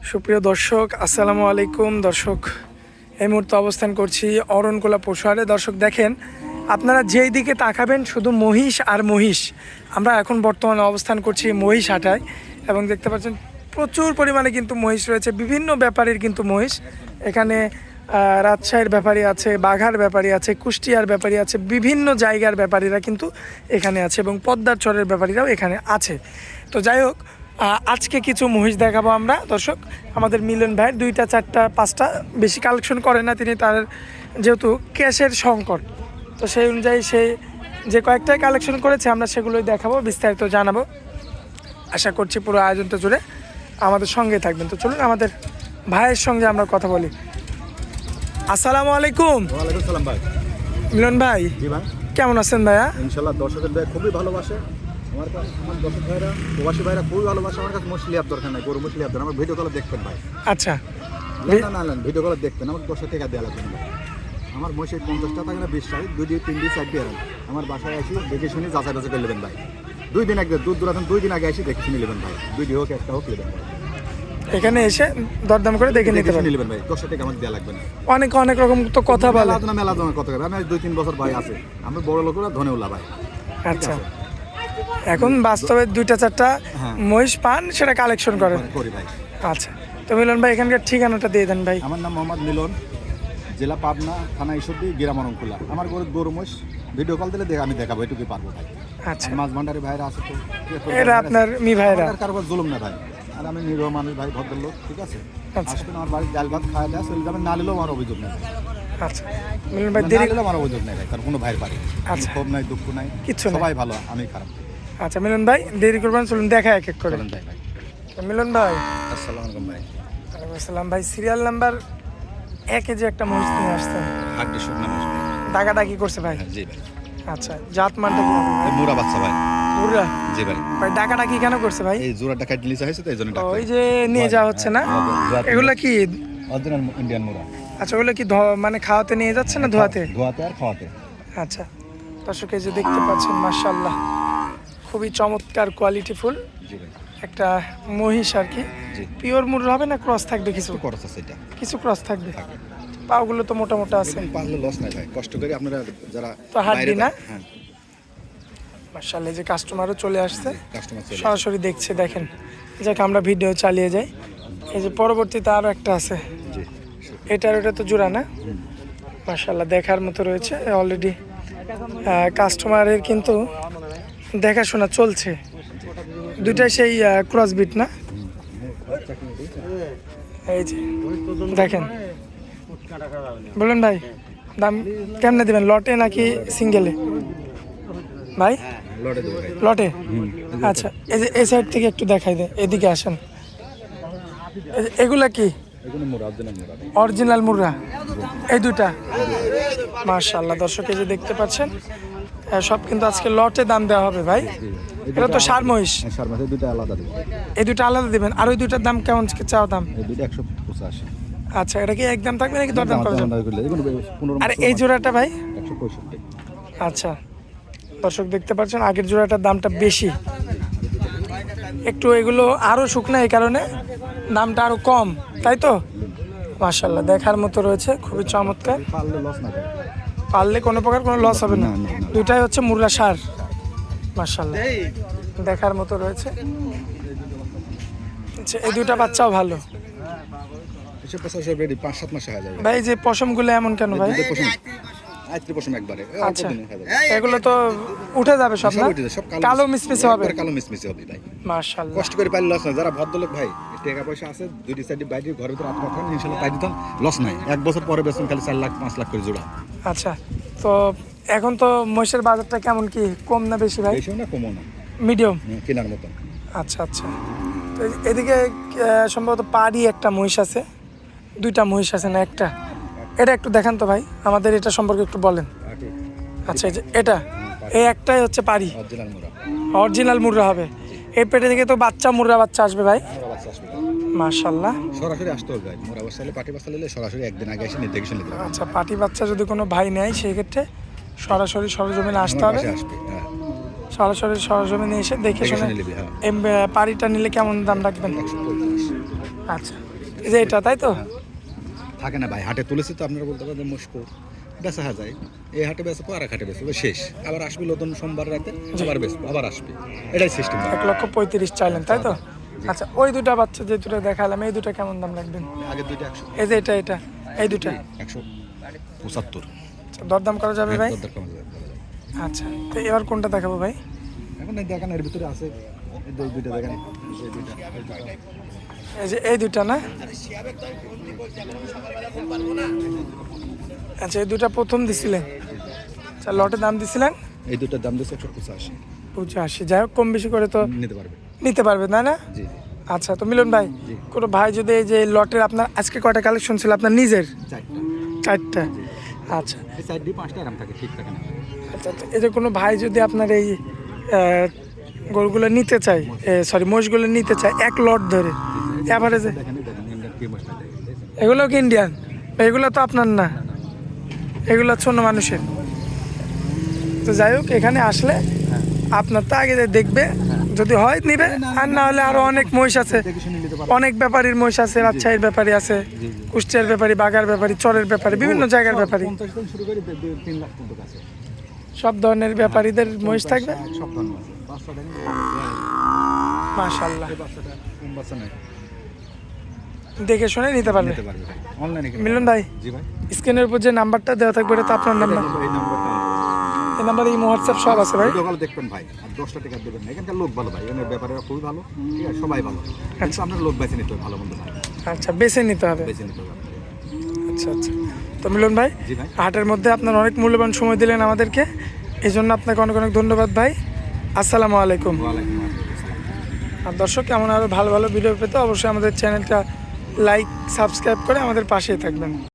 সুপ্রিয় দর্শক, আসসালামু আলাইকুম। দর্শক, এই মুহূর্তে অবস্থান করছি অরণকুলা পশুহাটে। দর্শক দেখেন, আপনারা যেই দিকে তাকাবেন শুধু মহিষ আর মহিষ। আমরা এখন বর্তমানে অবস্থান করছি মহিষ হাটায় এবং দেখতে পাচ্ছেন প্রচুর পরিমাণে কিন্তু মহিষ রয়েছে। বিভিন্ন ব্যাপারীর কিন্তু মহিষ এখানে, রাজশাহীর ব্যাপারী আছে, বাঘার ব্যাপারী আছে, কুষ্টিয়ার ব্যাপারী আছে, বিভিন্ন জায়গার ব্যাপারীরা কিন্তু এখানে আছে এবং পদ্মার চরের ব্যাপারীরাও এখানে আছে। তো যাই হোক, আজকে কিছু মহিষ দেখাবো আমরা। দর্শক, আমাদের মিলন ভাই 2টা 4টা 5টা বেশি কালেকশন করে না তিনি, তার যেহেতু ক্যাশের সংকট, তো সেই অনুযায়ী সে যে কয়েকটাই কালেকশন করেছে আমরা সেগুলোই দেখাবো, বিস্তারিত জানাবো। আশা করছি পুরো আয়োজনটা জুড়ে আমাদের সঙ্গে থাকবেন। তো চলুন আমাদের ভাইয়ের সঙ্গে আমরা কথা বলি। আসসালামু আলাইকুম। ওয়ালাইকুম সালাম ভাই। মিলন ভাই, জি ভাই, কেমন আছেন ভাইয়া? ইনশাল্লাহ দর্শকের ভাই খুবই ভালোবাসে আমার কাছে। আমার দর্শক ভাইরা, প্রবাসী ভাইরা খুবই ভালোবাসে আমার কাছে। মুসলি আপ দরকার নাই, গরু মুসলি আপ দরকার। আমার ভিডিও কলে দেখবেন ভাই। আচ্ছা, না ভিডিও কলে দেখবেন। আমার 10 টাকা দেওয়া লাগবে না। আমার মহিষের 50 টাকা না 20 টাকা, 2 3 4 দিয়ে আমার বাসায় আসি দেখে শুনে যাচাই বাছাই করে নেবেন ভাই। 2 দিন আগে দুধ দুরাতেন, 2 দিন আগে এসে দেখে শুনে নেবেন ভাই। 2 হোক একটা হোক নেবেন ভাই। এখানে এসে দরদাম করে দেখে নিতে পারেন নেবেন ভাই। 10 টাকা আমার দেওয়া লাগবে না। অনেক রকম তো কথা বলে। মেলা জমা কথা হবে। আমি 2-3 বছর ভাই আছে। আমরা বড় লোকরা ধনে উল্লা ভাই। আচ্ছা, এখন বাস্তবে 2টা 4টা মহিষ পান, সেটা কালেকশন করেন করি ভাই। আচ্ছা, তো মিলন ভাই এখানকার ঠিকানাটা দিয়ে দেন ভাই। আমার নাম মোহাম্মদ মিলন, জেলা পাবনা, থানা ঈশ্বরদী, গ্রাম অরণকুলা। আমার গরু মহিষ ভিডিও কল দিলে আমি দেখাবো, এটুকুই পারবো ভাই। আচ্ছা, মাছ ভান্ডারি ভাইরা আছে তো, এটা আপনার মি ভাইরা? কারোবার জুলুম না ভাই। আর আমি নিরহ মানুষ ভাই, ভদ্রলোক, ঠিক আছে। আচ্ছা, আসবেন আমার বাড়ি, ডাল ভাত খাওয়া দেওয়া চলে যাবেন, না নিলেও আমার অভিযোগ নেই। আচ্ছা মিলন ভাই, দেরি নিলেও আমার অভিযোগ নেই ভাই, কারণ কোনো ভাইয়ের বাড়ি আচ্ছা, ক্ষোভ নাই, দুঃখ নাই, কিচ্ছু নাই, সবাই ভালো, আমি খারাপ। আচ্ছা মিলন ভাই, দেরি করবেন, চলুন দেখা এক এক করে। চলেন যাই ভাই। মিলন ভাই, আসসালামু আলাইকুম ভাই। ওয়ালাইকুম আসসালাম ভাই। সিরিয়াল নাম্বার 1-এ যে একটা মহিষ নিয়ে আসছেন, হাড্ডি শুকনা মাছ ভাই। ডাকাডাকি করছে ভাই? জি ভাই। আচ্ছা, জাত মানটা কি হবে ভাই? মুরা বাচ্চা ভাই। মুরা? জি ভাই। ভাই ডাকাডাকি কেন করছে ভাই? এই জোড়াটা কাট নিতে হয়েছে তো, এই জন্য ওই যে নিয়ে যাওয়া হচ্ছে না, এগুলো কি অরিজিনাল ইন্ডিয়ান মুরা। আচ্ছা, ওগুলো কি মানে খাওয়াতে নিয়ে যাচ্ছে না ধোয়াতে? ধোয়াতে আর খাওয়াতে। আচ্ছা, দর্শক এই যে দেখতে পাচ্ছেন, মাশাআল্লাহ খুবই চমৎকার কোয়ালিটিফুল জি ভাই। একটা মহিষ আর কি। জি। পিওর মুর হবে না ক্রস থাকবে? কিছু খরচ আছে, এটা কিছু ক্রস থাকবে। পাগুলো তো মোটা মোটা আছে, পারলে লস নাই ভাই, কষ্ট করে আপনারা যারা তো হাড্ডি না? হ্যাঁ, মাশাআল্লাহ, এই যে কাস্টমারও চলে আসছে, কাস্টমার চলে সরাসরি দেখছে। দেখেন, যাক আমরা ভিডিও চালিয়ে যাই। এই যে পরবর্তীতে আরও একটা আছে, জি। এটার ওটা তো জোড়া না? মাশাআল্লাহ, দেখার মতো রয়েছে অলরেডি। কাস্টমারের কিন্তু দেখাশোনা চলছে। দুইটাই সেই ক্রসবিট না? এই যে দেখেন, বলুন ভাই দাম কেমনে দিবেন, লটে নাকি সিঙ্গেলে ভাই? লড়ে দেবো ভাই। লটে? আচ্ছা, এই যে এই সাইড থেকে একটু দেখাই দেয়, এদিকে আসেন। এগুলা কি এগুলো মুরা, অরিজিনাল মুরা ভাই। অরিজিনাল মুররা? এই দুটা মাশাআল্লাহ, দর্শক এই যে দেখতে পাচ্ছেন, সব কিন্তু আজকে লটে দাম দেওয়া হবে ভাই। এটা তো সার মহিষ। হ্যাঁ, সার মাসে দুটো আলাদা দেবো। এই দুটো আলাদা দিবেন, আর ওই দুটার দাম কেমন চাও দাম? এই দুটো 185। আচ্ছা, এটা কি একদম থাকবে নাকি দরদাম করা যাবে? এগুলো 15 আর এই জোড়াটা ভাই? 165। আচ্ছা, দর্শক দেখতে পাচ্ছেন আগের জোড়াটার দামটা বেশি একটু, এগুলো আরও শুকনা, এই কারণে দামটা আরও কম, তাই তো? মাশাআল্লাহ, দেখার মতো রয়েছে, খুবই চমৎকার। পারলে লস না ভাই। পারলে কোনো প্রকার কোনো লস হবে না। না, না, না। দুটাই হচ্ছে মুররা সার। মাশাআল্লাহ, দেখার মতো রয়েছে। আচ্ছা, এই দুটা বাচ্চাও ভালো এসব পেশা সব রেডি, 5-7 মাসে হয়ে যাবে ভাই। যে পশমগুলো এমন কেন ভাই? দুটো পশম, আজকে পশম একবারে আচ্ছা, এগুলো তো উঠে যাবে সব না? সব কালো মিসমিসে হবে? কালো মিসমিসে হবে ভাই। মাশাআল্লাহ, কষ্ট করে পাইলে লস নাই। যারা ভদ্রলোক ভাই, টাকা পয়সা আছে, 2টি 4টি বাইরে ঘরের ভিতরে আটকা থাকেন, ইনশাল্লাহ পাই দিতাম, লস নাই। 1 বছর পরে বেতন খালি 4 লাখ 5 লাখ করে জোড়া। আচ্ছা, তো এখন তো মহিষের বাজারটা কেমন, কি কম না বেশি ভাই? বেশি না, কমও না, মিডিয়াম কেনার মতো। আচ্ছা আচ্ছা, তো এদিকে সম্ভবত পাড়ি একটা মহিষ আছে, 2টা মহিষ আছে না একটা? এটা একটু দেখান তো ভাই, আমাদের এটা সম্পর্কে একটু বলেন। আচ্ছা, এই যে এটা, এই একটাই হচ্ছে পাড়ি, অরিজিনাল মুরা। অরিজিনাল মুররা হবে। এই পেটে থেকে তো বাচ্চা মুররা বাচ্চা আসবে ভাই। মাশাআল্লাহ, সরাসরি আসতে হবে ভাই। মোরা বাচ্চা হলে, পাটি বাচ্চা নিলে সরাসরি একদিন আগে এসে দেখে নিতে হবে। আচ্ছা, পাটি বাচ্চা যদি কোনো ভাই নেয় সেই ক্ষেত্রে সরাসরি সরজমিনে আসতে হবে। আসবে, হ্যাঁ। সরাসরি সরজমিনে এসে দেখে শুনে। নিবি, হ্যাঁ। পাড়িটা নিলে কেমন দাম রাখবেন? 135। আচ্ছা, এই যে এটা তাই তো? থাকে না ভাই, হাটে তুলেছি তো আপনারা বলতে পারেন মুশকো বেচা যায়, এই হাটে বেচবো আর এক হাটে বেচবো, শেষ। আবার আসবে নতুন সোমবার রাতে আবার বেচবো, আবার আসবে, এটাই সিস্টেম। 1,35,000 চাইলেন তাই তো? আচ্ছা, ওই দুটা বাচ্চা যে দুটো দেখালাম এই দুটো কেমন দাম রাখবেন? আগে দুইটা 100, এই যে এটা এই দুটা 175। আচ্ছা, দরদাম করা যাবে ভাই? দরদার কমে যাবে। আচ্ছা, তো এবার কোনটা দেখাবো ভাই? এখন এই দেখেন এর ভিতরে আছে এই দুইটা দেখেন, এই দুইটা এই যে এই দুটা না? আচ্ছা, এই দুটা প্রথম দিছিলেন? আচ্ছা, লটে দাম দিছিলেন? এই দুটার দাম দিচ্ছে 185। 85, যাই হোক কম বেশি করে তো নিতে পারবে তাই না? জি। আচ্ছা, তো মিলন ভাই, কোনো ভাই যদি এই যে লটের আপনার আজকে কয়টা কালেকশন ছিল আপনার নিজের? 4টা। আচ্ছা এই সাইড দিয়ে 5টা আরাম থাকে, ঠিক থাকে না। আচ্ছা, তো এই যে কোনো ভাই যদি আপনার এই গরুগুলো নিতে চায়, সরি মোষগুলো নিতে চায় এক লট ধরে অ্যাভারেজে, দেখেন ইন্ডিয়ান কি মশলা দেখেন, এগুলো কি ইন্ডিয়ান? এগুলো তো আপনার না, এগুলো ছোট মানুষের। তো যাই হোক, এখানে আসলে আপনার তো আগে দেখবে, যদি হয় নিবে, আর না হলে আরো অনেক মহিষ আছে, দেখে শুনে নিতে পারবে। অনেক ব্যাপারীর মহিষ আছে, রাজশাহীর ব্যাপারী আছে, কুষ্টিয়ার ব্যাপারী, বাগার ব্যাপারী, চরের ব্যাপারী, বিভিন্ন জায়গার ব্যাপারী, 50 থেকে শুরু করে 3 লাখ পর্যন্ত আছে। সব ধরনের ব্যাপারীদের মহিষ থাকবে। সব ধরনের আছে। বাচ্চা দেখেন, মাশাআল্লাহ, এই বাচ্চাটা কোন বাচ্চা নাই, দেখে শুনে নিতে পারবে। নিতে পারবে ভাই, অনলাইনে কিনতে মিলন পারবে। ভাই, জি ভাই, স্ক্রিনের উপর যে নাম্বারটা দেওয়া থাকবে এটা তো আপনার নাম্বার? এই নাম্বারটা এই নাম্বারে ইমো হোয়াটসঅ্যাপ সব আছে ভাই? ভিডিও কল দেখবেন ভাই, আর 10টা টাকা দেবেন না। এখানকার লোক ভালো ভাই, এখানের ব্যাপারীরা খুবই ভালো, ঠিক আছে, সবাই ভালো, কিন্তু আপনার লোক বেছে নিতে হবে, ভালো মন্দ ভাই আচ্ছা, বেছে নিতে হবে। বেছে নিতে হবে। আচ্ছা আচ্ছা, তো মিলন ভাই, জি ভাই, হাটের মধ্যে আপনার অনেক মূল্যবান সময় দিলেন আমাদেরকে, এই জন্য আপনাকে অনেক অনেক ধন্যবাদ ভাই। আসসালামু আলাইকুম। ওয়ালাইকুম আসসালাম। আর দর্শক, এমন আরও ভালো ভালো ভিডিও পেতে অবশ্যই আমাদের চ্যানেলটা লাইক সাবস্ক্রাইব করে আমাদের পাশেই থাকবেন।